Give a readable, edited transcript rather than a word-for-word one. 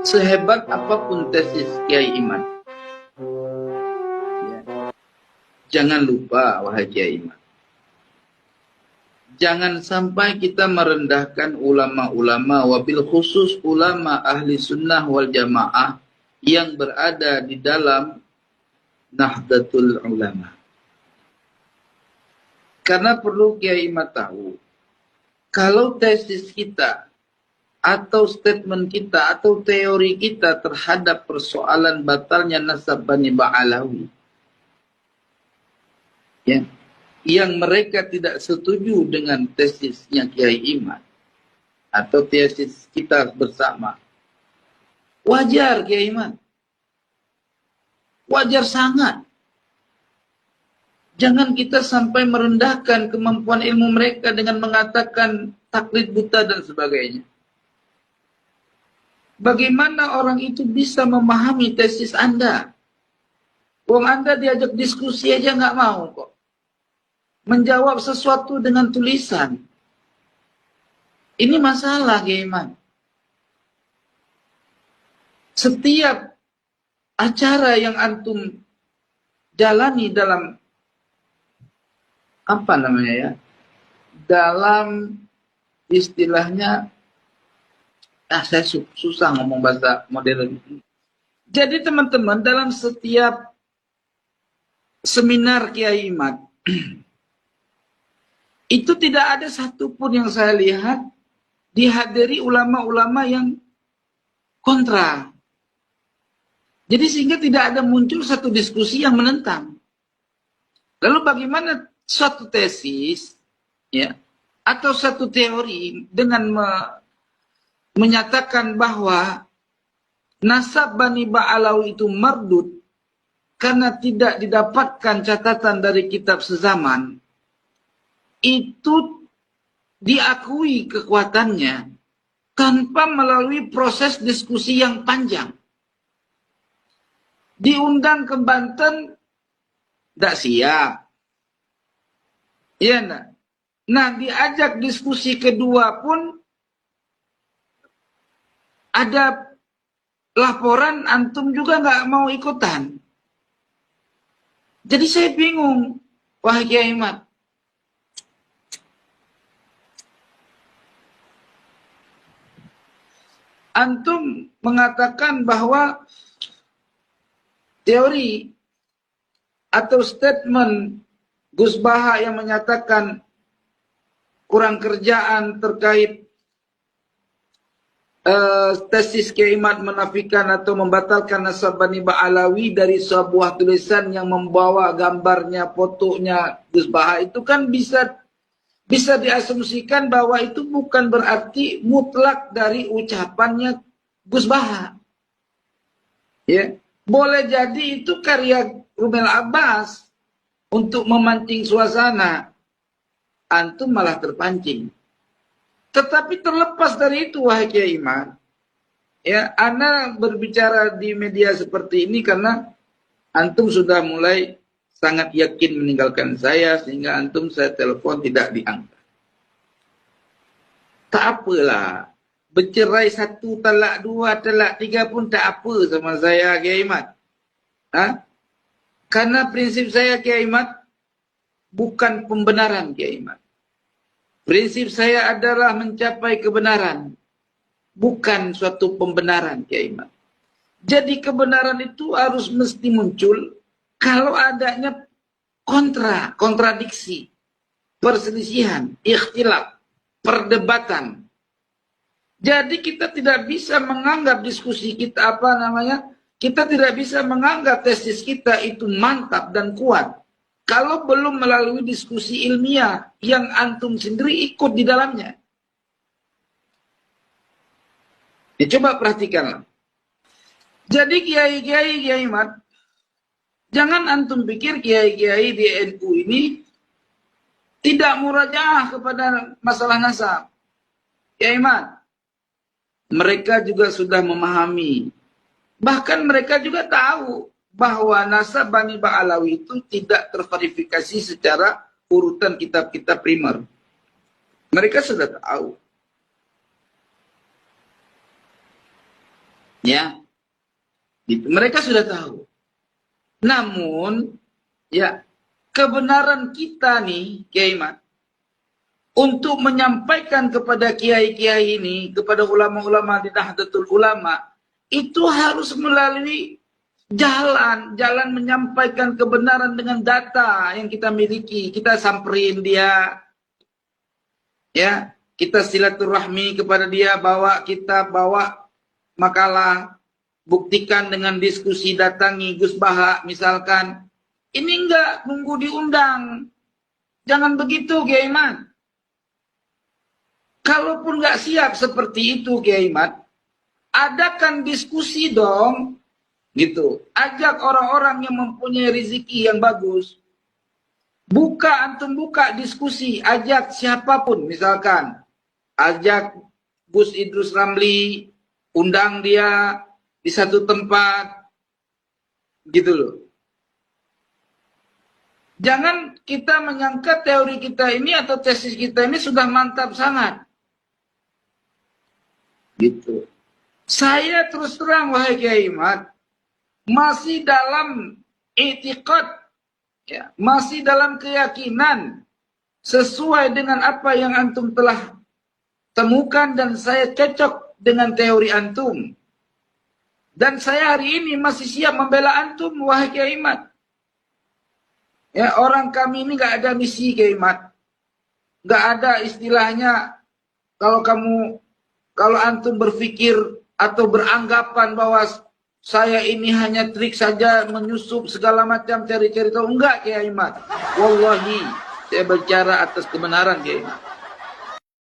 Sehebat apapun tesis Kiai Iman, ya, jangan lupa, wahai Kiai Iman, jangan sampai kita merendahkan ulama-ulama, wabil khusus ulama ahli sunnah wal jamaah yang berada di dalam Nahdlatul Ulama. Karena perlu Kiai Iman tahu, kalau tesis kita atau statement kita atau teori kita terhadap persoalan batalnya nasab Bani Ba'alawi, ya, yang mereka tidak setuju dengan tesisnya Kiai Iman atau tesis kita bersama, wajar Kiai Iman, wajar sangat. Jangan kita sampai merendahkan kemampuan ilmu mereka dengan mengatakan taklid buta dan sebagainya. Bagaimana orang itu bisa memahami tesis Anda? Wong Anda diajak diskusi aja nggak mau kok. Menjawab sesuatu dengan tulisan. Ini masalah, Gaiman. Setiap acara yang antum jalani dalam apa namanya ya? Dalam istilahnya, saya susah ngomong bahasa modern. Jadi teman-teman, dalam setiap seminar Kiai Iman, itu tidak ada satupun yang saya lihat dihadiri ulama-ulama yang kontra. Jadi sehingga tidak ada muncul satu diskusi yang menentang. Lalu bagaimana suatu tesis, ya, atau satu teori dengan menyatakan bahwa nasab Bani Ba'alawi itu mardud karena tidak didapatkan catatan dari kitab sezaman, itu diakui kekuatannya tanpa melalui proses diskusi yang panjang. Diundang ke Banten, tidak siap. Iya enggak? Nah, diajak diskusi kedua pun, ada laporan antum juga nggak mau ikutan. Jadi saya bingung, wahai Kiai Iman. Antum mengatakan bahwa teori atau statement Gus Baha yang menyatakan kurang kerjaan terkait tesis Kiai Iman menafikan atau membatalkan nasab Bani Ba'alawi dari sebuah tulisan yang membawa gambarnya, fotonya Gus Baha, itu kan bisa diasumsikan bahwa itu bukan berarti mutlak dari ucapannya Gus Baha. Ya, boleh jadi itu karya Rumel Abbas untuk memancing suasana. Antum malah terpancing. Tetapi terlepas dari itu, wahai Kiai Iman, ya, Ana berbicara di media seperti ini karena antum sudah mulai sangat yakin meninggalkan saya, sehingga antum saya telepon tidak diangkat. Tak apalah, bercerai 1, talak 2, talak 3 pun tak apa sama saya, Kiai Iman. Karena prinsip saya, Kiai Iman, bukan pembenaran, Kiai Iman. Prinsip saya adalah mencapai kebenaran, bukan suatu pembenaran, Kiai Iman. Jadi kebenaran itu harus mesti muncul kalau adanya kontradiksi, perselisihan, ikhtilaf, perdebatan. Jadi kita tidak bisa menganggap diskusi kita kita tidak bisa menganggap tesis kita itu mantap dan kuat kalau belum melalui diskusi ilmiah yang antum sendiri ikut di dalamnya. Ya, coba perhatikanlah. Jadi kiai-kiai Iman, jangan antum pikir kiai-kiai di NU ini tidak murajaah kepada masalah nasab. Kiai Iman, mereka juga sudah memahami. Bahkan mereka juga tahu bahwa nasab Bani Ba'alawi itu tidak terverifikasi secara urutan kitab-kitab primer. Mereka sudah tahu. Ya, gitu. Mereka sudah tahu. Namun, ya, kebenaran kita nih, Kiai Mat, untuk menyampaikan kepada kiai-kiai ini, kepada ulama-ulama di Nahdlatul Ulama, itu harus melalui jalan menyampaikan kebenaran dengan data yang kita miliki. Kita samperin dia, ya, kita silaturahmi kepada dia, kita bawa makalah, buktikan dengan diskusi, datangi Gus Baha misalkan. Ini enggak nunggu diundang. Jangan begitu, Kiai Mat. Kalaupun enggak siap seperti itu, Kiai Mat, adakan diskusi dong, gitu. Ajak orang-orang yang mempunyai rezeki yang bagus. Antum buka diskusi, ajak siapapun, misalkan ajak Gus Idrus Ramli, undang dia di satu tempat, gitu loh. Jangan kita menyangka teori kita ini atau tesis kita ini sudah mantap sangat. Gitu. Saya terus terang, wahai Kiai Mat, masih dalam i'tiqad, ya, masih dalam keyakinan sesuai dengan apa yang antum telah temukan dan saya cocok dengan teori antum. Dan saya hari ini masih siap membela antum, wahai Kiai Mat. Ya, orang kami ini nggak ada misi, Kiai Mat. Nggak ada istilahnya, kalau antum berpikir atau beranggapan bahwa saya ini hanya trik saja menyusup segala macam cari-cari tahu. Enggak, Kiai Mat. Wallahi, saya bicara atas kebenaran, Kiai Mat.